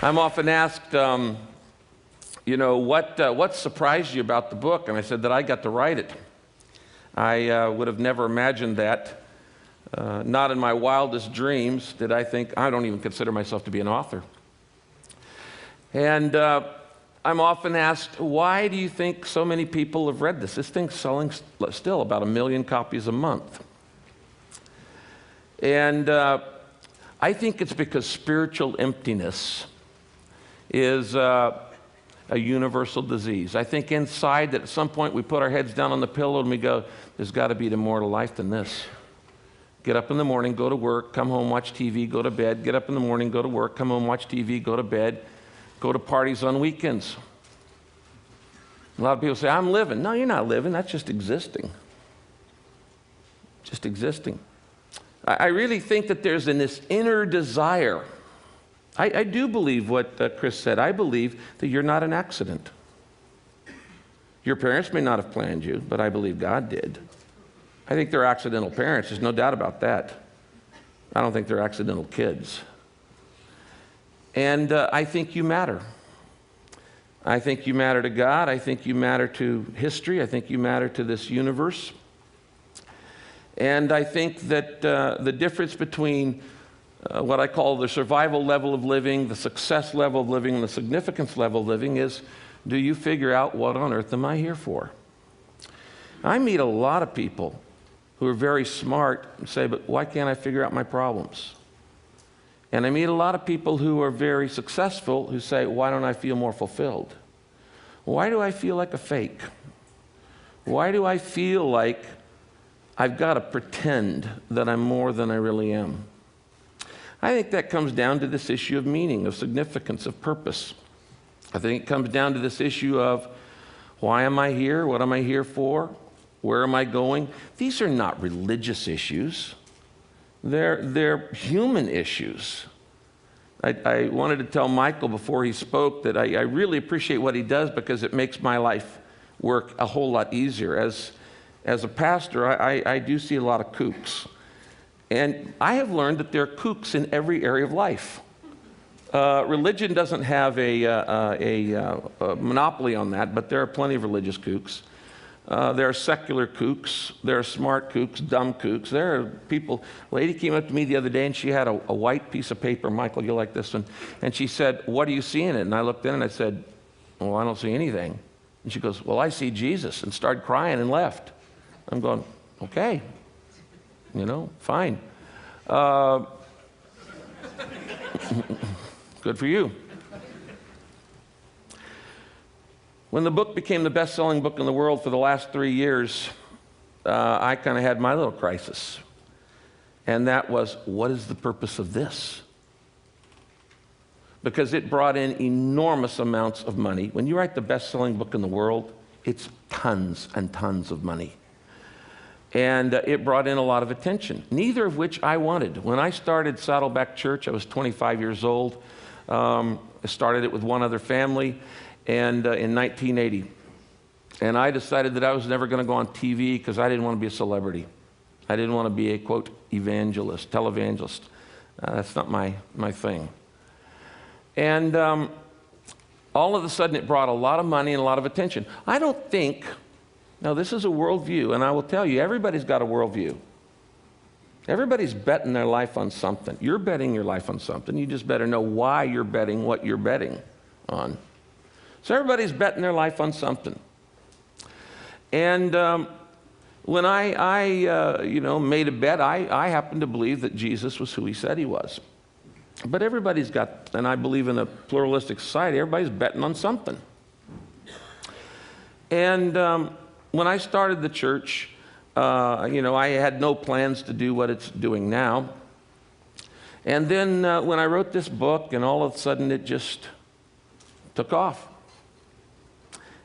I'm often asked, what surprised you about the book? And I said that I got to write it. I would have never imagined that. Not in my wildest dreams did I think, I don't even consider myself to be an author. And I'm often asked, why do you think so many people have read this? This thing's selling still about 1 million copies a month. And I think it's because spiritual emptiness is a universal disease. I think inside that at some point we put our heads down on the pillow and we go, there's got to be more to life than this. Get up in the morning, go to work, come home, watch TV, go to bed. Get up in the morning, go to work, come home, watch TV, go to bed. Go to parties on weekends. A lot of people say, I'm living. No, you're not living. That's just existing. Just existing. I really think that there's this inner desire. I do believe what Chris said. I believe that you're not an accident. Your parents may not have planned you, but I believe God did. I think they're accidental parents. There's no doubt about that. I don't think they're accidental kids. And I think you matter. I think you matter to God. I think you matter to history. I think you matter to this universe. And I think that the difference between what I call the survival level of living, the success level of living, and the significance level of living is, do you figure out what on earth am I here for? I meet a lot of people who are very smart and say, but why can't I figure out my problems? And I meet a lot of people who are very successful who say, why don't I feel more fulfilled? Why do I feel like a fake? Why do I feel like I've got to pretend that I'm more than I really am? I think that comes down to this issue of meaning, of significance, of purpose. I think it comes down to this issue of why am I here? What am I here for? Where am I going? These are not religious issues. They're human issues. I wanted to tell Michael before he spoke that I really appreciate what he does because it makes my life work a whole lot easier. As a pastor, I do see a lot of kooks. And I have learned that there are kooks in every area of life. Religion doesn't have a monopoly on that, but there are plenty of religious kooks. There are secular kooks, there are smart kooks, dumb kooks. There are people, a lady came up to me the other day and she had a white piece of paper. Michael, you'll like this one. And she said, what do you see in it? And I looked in and I said, well, I don't see anything. And she goes, well, I see Jesus, and started crying and left. I'm going, okay, fine. Good for you. When the book became the best-selling book in the world for the last 3 years, I kind of had my little crisis. And that was, what is the purpose of this? Because it brought in enormous amounts of money. When you write the best-selling book in the world, it's tons and tons of money. And it brought in a lot of attention, neither of which I wanted. When I started Saddleback Church, I was 25 years old. I started it with one other family. And in 1980. And I decided that I was never going to go on TV because I didn't want to be a celebrity. I didn't want to be a, quote, evangelist, televangelist. That's not my thing. And all of a sudden it brought a lot of money and a lot of attention. I don't think, now this is a worldview, and I will tell you, everybody's got a worldview. Everybody's betting their life on something. You're betting your life on something. You just better know why you're betting what you're betting on. So everybody's betting their life on something. And when I made a bet, I happen to believe that Jesus was who he said he was. But everybody's got, and I believe in a pluralistic society, everybody's betting on something. And when I started the church, I had no plans to do what it's doing now. And then when I wrote this book, and all of a sudden it just took off.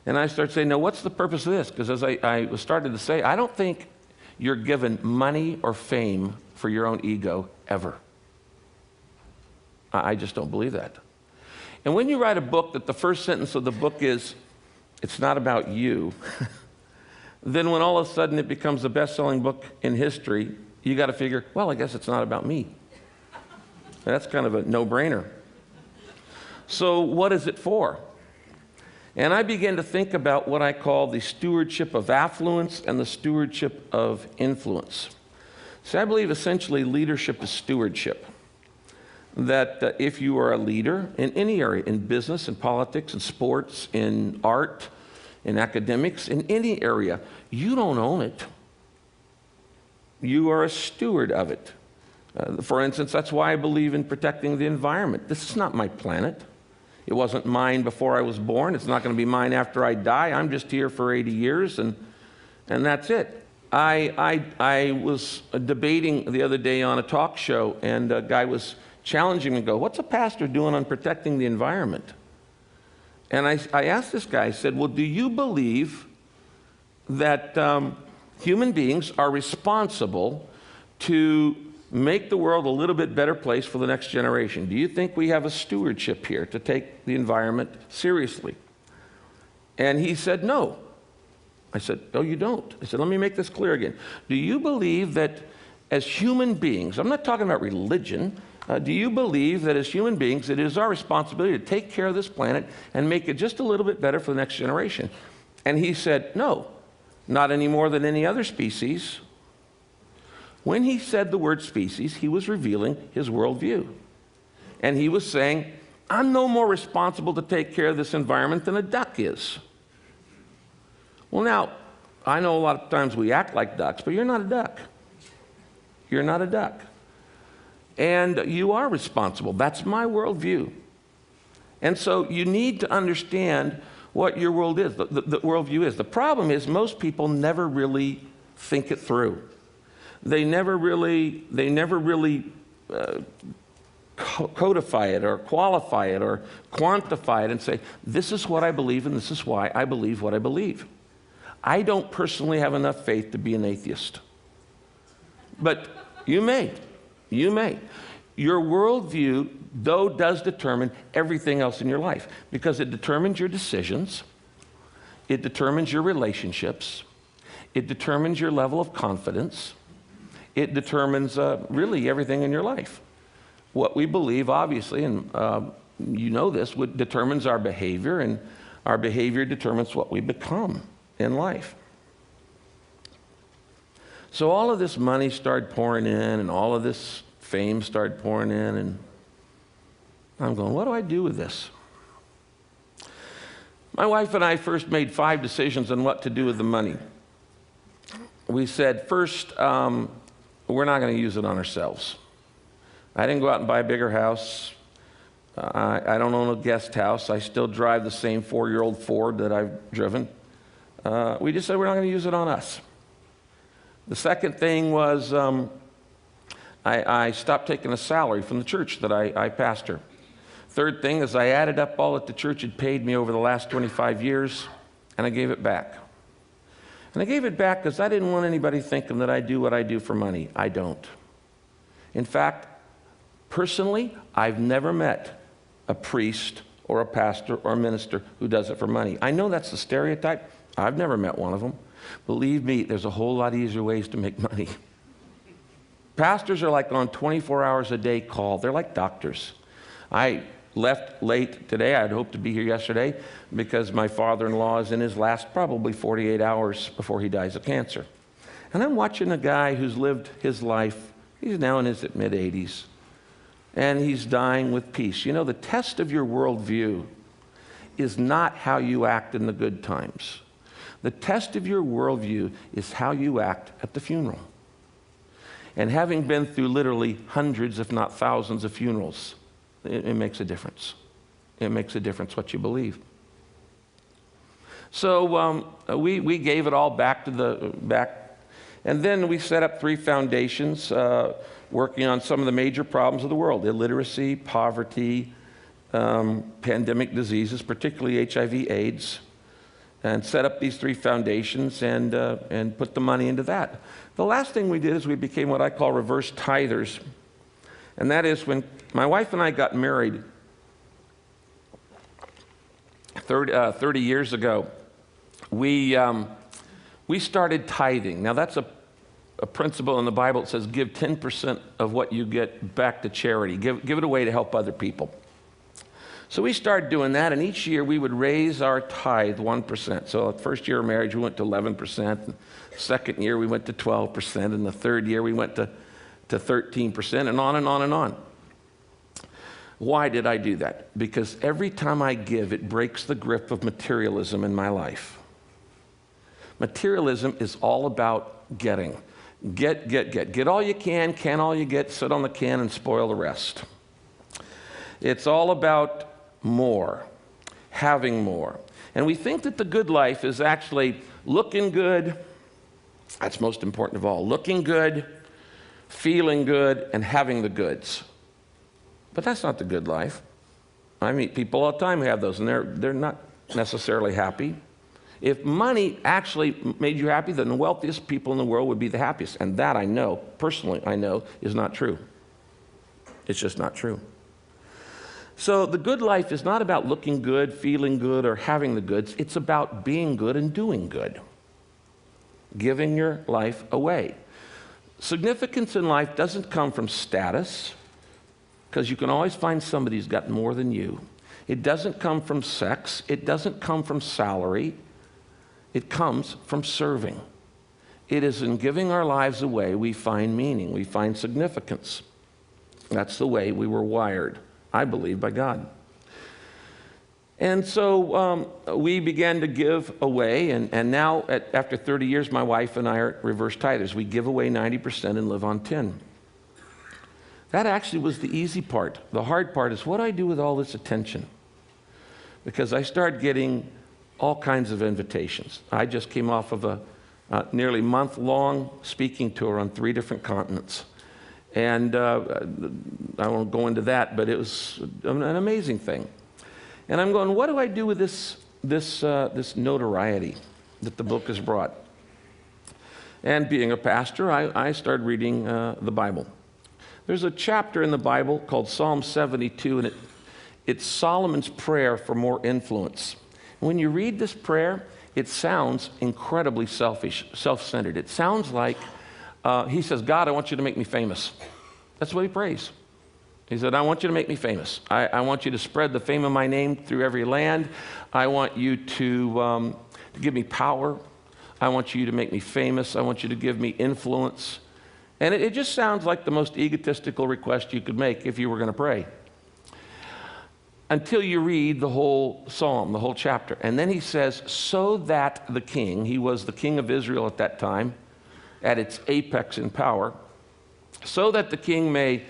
And I started saying, now what's the purpose of this? Because as I was starting to say, I don't think you're given money or fame for your own ego ever. I just don't believe that. And when you write a book that the first sentence of the book is, it's not about you, then when all of a sudden it becomes the best-selling book in history, you got to figure, well, I guess it's not about me. That's kind of a no-brainer. So what is it for? And I began to think about what I call the stewardship of affluence and the stewardship of influence. So I believe essentially leadership is stewardship. That if you are a leader in any area, in business, in politics, in sports, in art, in academics, in any area, you don't own it. You are a steward of it. For instance, that's why I believe in protecting the environment. This is not my planet. It wasn't mine before I was born. It's not going to be mine after I die. I'm just here for 80 years, and that's it. I was debating the other day on a talk show, and a guy was challenging me and go, what's a pastor doing on protecting the environment? And I asked this guy, I said, well, do you believe that human beings are responsible to make the world a little bit better place for the next generation? Do you think we have a stewardship here to take the environment seriously? And he said, no. I said, oh, you don't? I said, let me make this clear again. Do you believe that as human beings, I'm not talking about religion, do you believe that as human beings it is our responsibility to take care of this planet and make it just a little bit better for the next generation? And he said, no, not any more than any other species. When he said the word species, he was revealing his worldview. And he was saying, I'm no more responsible to take care of this environment than a duck is. Well, now, I know a lot of times we act like ducks, but you're not a duck. You're not a duck. And you are responsible. That's my worldview. And so you need to understand what your world is, the worldview is. The problem is most people never really think it through. They never really codify it or qualify it or quantify it and say, this is what I believe and this is why I believe what I believe. I don't personally have enough faith to be an atheist. But you may. You may. Your worldview, though, does determine everything else in your life because it determines your decisions, it determines your relationships, it determines your level of confidence, it determines really everything in your life. What we believe, obviously, and you know this, determines our behavior, and our behavior determines what we become in life. So all of this money started pouring in, and all of this fame started pouring in, and I'm going, what do I do with this? My wife and I first made 5 decisions on what to do with the money. We said, first, we're not going to use it on ourselves. I didn't go out and buy a bigger house. I don't own a guest house. I still drive the same 4-year-old Ford that I've driven. We just said we're not going to use it on us. The second thing was I stopped taking a salary from the church that I pastor. Third thing is I added up all that the church had paid me over the last 25 years, and I gave it back. And I gave it back because I didn't want anybody thinking that I do what I do for money. I don't. In fact, personally, I've never met a priest or a pastor or a minister who does it for money. I know that's the stereotype. I've never met one of them. Believe me, there's a whole lot easier ways to make money. Pastors are like on 24 hours a day call. They're like doctors. I left late today. I'd hoped to be here yesterday because my father-in-law is in his last probably 48 hours before he dies of cancer. And I'm watching a guy who's lived his life. He's now in his mid-80s. And he's dying with peace. You know, the test of your worldview is not how you act in the good times. The test of your worldview is how you act at the funeral. And having been through literally hundreds, if not thousands of funerals, it makes a difference. It makes a difference what you believe. So we gave it all back to the back. And then we set up 3 foundations working on some of the major problems of the world: illiteracy, poverty, pandemic diseases, particularly HIV/AIDS. And set up these 3 foundations and put the money into that. The last thing we did is we became what I call reverse tithers. And that is when my wife and I got married 30 years ago, we started tithing. Now that's a principle in the Bible that says give 10% of what you get back to charity. Give it away to help other people. So we started doing that, and each year we would raise our tithe 1%. So the first year of marriage, we went to 11%. The second year, we went to 12%. And the third year, we went to 13%, and on and on and on. Why did I do that? Because every time I give, it breaks the grip of materialism in my life. Materialism is all about getting. Get all you can all you get, sit on the can and spoil the rest. It's all about more, having more. And we think that the good life is actually looking good. That's most important of all. Looking good, feeling good, and having the goods. But that's not the good life. I meet people all the time who have those, and they're not necessarily happy. If money actually made you happy, then the wealthiest people in the world would be the happiest. And that I know, personally I know, is not true. It's just not true. So the good life is not about looking good, feeling good, or having the goods. It's about being good and doing good. Giving your life away. Significance in life doesn't come from status, because you can always find somebody who's got more than you. It doesn't come from sex. It doesn't come from salary. It comes from serving. It is in giving our lives away we find meaning, we find significance. That's the way we were wired, I believe, by God. And so we began to give away, and now after 30 years, my wife and I are reverse tithers. We give away 90% and live on 10. That actually was the easy part. The hard part is what do I do with all this attention? Because I started getting all kinds of invitations. I just came off of a nearly month-long speaking tour on 3 different continents. And I won't go into that, but it was an amazing thing. And I'm going, what do I do with this notoriety that the book has brought? And being a pastor, I started reading the Bible. There's a chapter in the Bible called Psalm 72, and it's Solomon's prayer for more influence. When you read this prayer, it sounds incredibly selfish, self-centered. It sounds like he says, God, I want you to make me famous. That's what he prays. He said, I want you to make me famous. I want you to spread the fame of my name through every land. I want you to give me power. I want you to make me famous. I want you to give me influence. And it just sounds like the most egotistical request you could make if you were going to pray. Until you read the whole psalm, the whole chapter. And then he says, so that the king, he was the king of Israel at that time, at its apex in power, so that the king may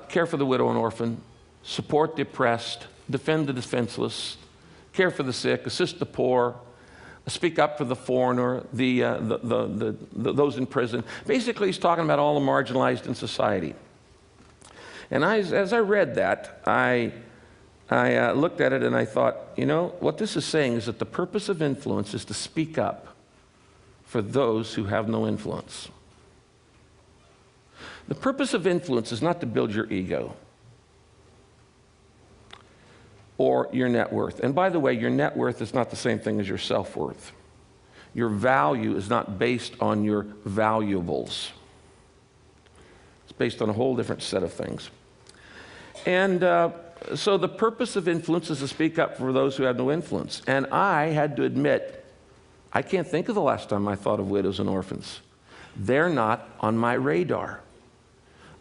care for the widow and orphan, support the oppressed, defend the defenseless, care for the sick, assist the poor, speak up for the foreigner, those in prison. Basically, he's talking about all the marginalized in society. And as I read that, I looked at it and I thought, you know, what this is saying is that the purpose of influence is to speak up for those who have no influence. The purpose of influence is not to build your ego or your net worth. And by the way, your net worth is not the same thing as your self-worth. Your value is not based on your valuables. It's based on a whole different set of things. And so the purpose of influence is to speak up for those who have no influence. And I had to admit, I can't think of the last time I thought of widows and orphans. They're not on my radar.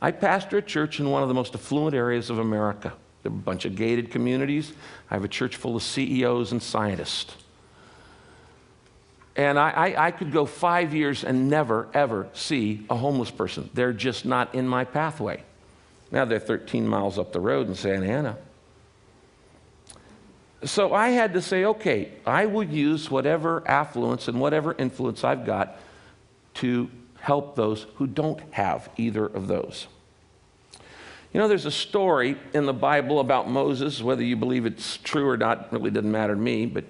I pastor a church in one of the most affluent areas of America. There are a bunch of gated communities. I have a church full of CEOs and scientists. And I could go 5 years and never, ever see a homeless person. They're just not in my pathway. Now they're 13 miles up the road in Santa Ana. So I had to say, okay, I will use whatever affluence and whatever influence I've got to help those who don't have either of those. You know, there's a story in the Bible about Moses, whether you believe it's true or not, really doesn't matter to me, but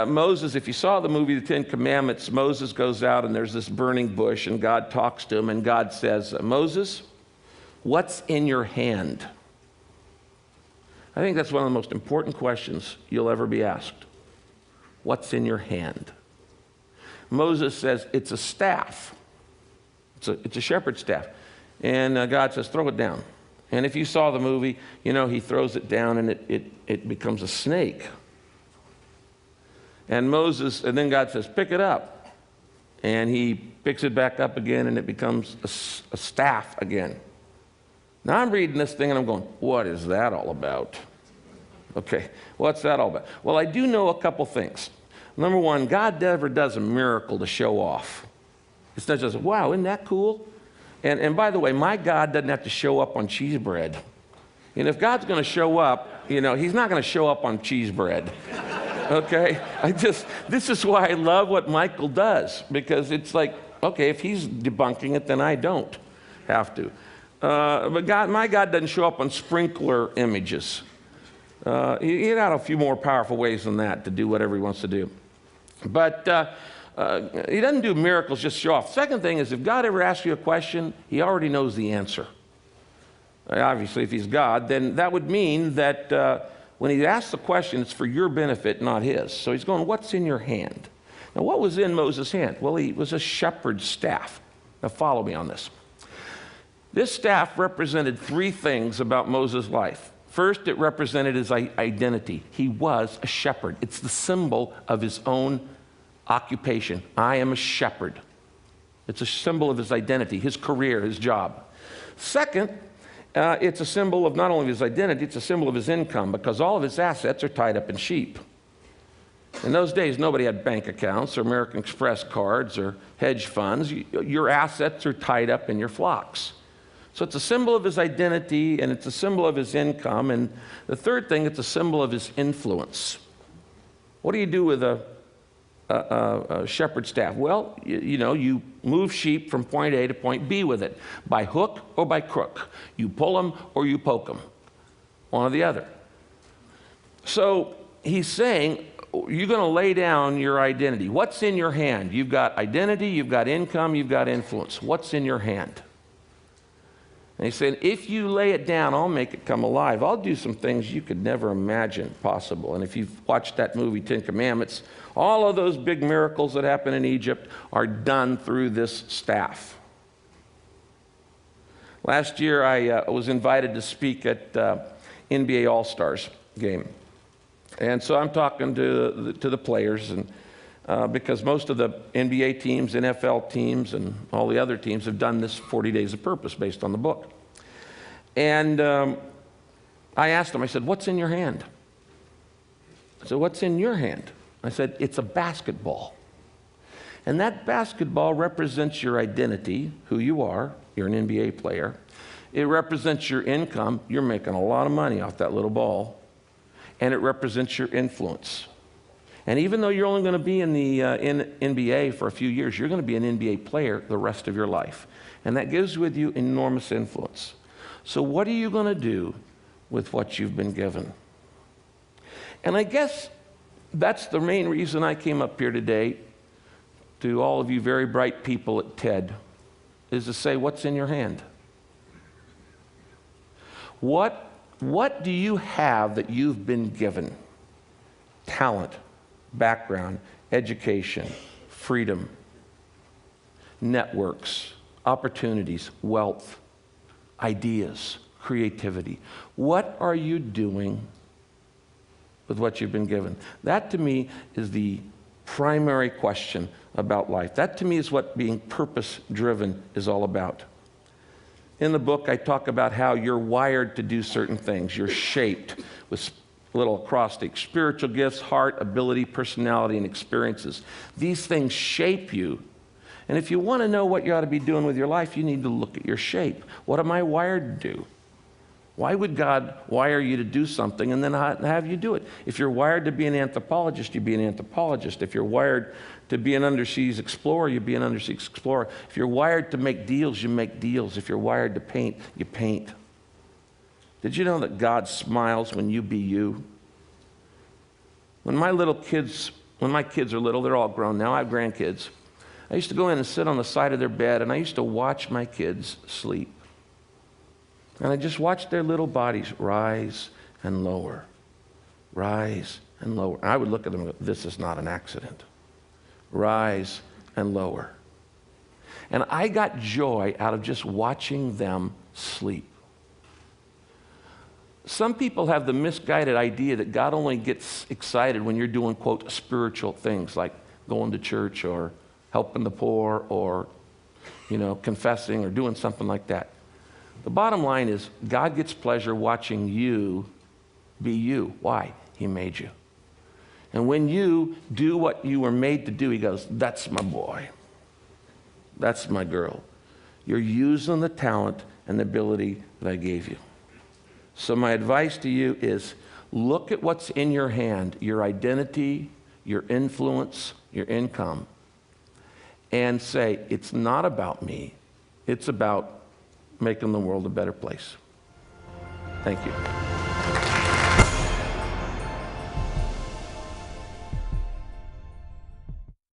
Moses, if you saw the movie The Ten Commandments, Moses goes out and there's this burning bush and God talks to him and God says, Moses, what's in your hand? I think that's one of the most important questions you'll ever be asked. What's in your hand? Moses says, it's a staff. It's a shepherd's staff. And God says, throw it down. And if you saw the movie, you know, he throws it down and it becomes a snake. And then God says, pick it up. And he picks it back up again and it becomes a staff again. Now I'm reading this thing and I'm going, what is that all about? Okay, what's that all about? Well, I do know a couple things. Number one, God never does a miracle to show off. It's not just, wow, isn't that cool? And by the way, my God doesn't have to show up on cheese bread. And if God's going to show up, you know, he's not going to show up on cheese bread. Okay? This is why I love what Michael does, because it's like, okay, if he's debunking it, then I don't have to. But my God doesn't show up on sprinkler images. He got a few more powerful ways than that to do whatever he wants to do. But he doesn't do miracles just to show off. Second thing is, if God ever asks you a question, he already knows the answer. Obviously, if he's God, then that would mean that when he asks the question, it's for your benefit, not his. So he's going, what's in your hand? Now, what was in Moses' hand? Well, he was a shepherd's staff. Now, follow me on this. This staff represented three things about Moses' life. First, it represented his identity. He was a shepherd. It's the symbol of his own occupation. I am a shepherd. It's a symbol of his identity, his career, his job. Second, it's a symbol of not only his identity, it's a symbol of his income, because all of his assets are tied up in sheep. In those days, nobody had bank accounts or American Express cards or hedge funds. Your assets are tied up in your flocks. So it's a symbol of his identity, and it's a symbol of his income. And the third thing, it's a symbol of his influence. What do you do with a shepherd staff? Well, you move sheep from point A to point B with it, by hook or by crook. You pull them or you poke them, one or the other. So he's saying, you're going to lay down your identity. What's in your hand? You've got identity, you've got income, you've got influence. What's in your hand? And he said, if you lay it down, I'll make it come alive. I'll do some things you could never imagine possible. And if you've watched that movie, Ten Commandments, all of those big miracles that happen in Egypt are done through this staff. Last year, I was invited to speak at NBA All-Stars game. And so I'm talking to the players, and because most of the NBA teams, NFL teams, and all the other teams have done this 40 Days of Purpose based on the book. And I asked them, I said, what's in your hand? I said, what's in your hand? I said, it's a basketball. And that basketball represents your identity, who you are. You're an NBA player. It represents your income. You're making a lot of money off that little ball. And it represents your influence. And even though you're only going to be in the NBA for a few years, you're going to be an NBA player the rest of your life. And that gives with you enormous influence. So what are you going to do with what you've been given? And I guess that's the main reason I came up here today to all of you very bright people at TED, is to say, what's in your hand? What do you have that you've been given? Talent, background, education, freedom, networks, opportunities, wealth, ideas, creativity. What are you doing with what you've been given? That to me is the primary question about life. That to me is what being purpose-driven is all about. In the book, I talk about how you're wired to do certain things. You're shaped with little acrostic: spiritual gifts, heart, ability, personality, and experiences. These things shape you. And if you want to know what you ought to be doing with your life, you need to look at your shape. What am I wired to do? Why would God wire you to do something and then have you do it? If you're wired to be an anthropologist, you be an anthropologist. If you're wired to be an underseas explorer, you be an underseas explorer. If you're wired to make deals, you make deals. If you're wired to paint, you paint. Did you know that God smiles when you be you? When my kids are little, they're all grown now, I have grandkids. I used to go in and sit on the side of their bed, and I used to watch my kids sleep. And I just watched their little bodies rise and lower, rise and lower. And I would look at them and go, this is not an accident. Rise and lower. And I got joy out of just watching them sleep. Some people have the misguided idea that God only gets excited when you're doing, quote, spiritual things like going to church or helping the poor or, confessing or doing something like that. The bottom line is God gets pleasure watching you be you. Why? He made you. And when you do what you were made to do, he goes, that's my boy. That's my girl. You're using the talent and the ability that I gave you. So my advice to you is look at what's in your hand, your identity, your influence, your income, and say, it's not about me. It's about making the world a better place. Thank you.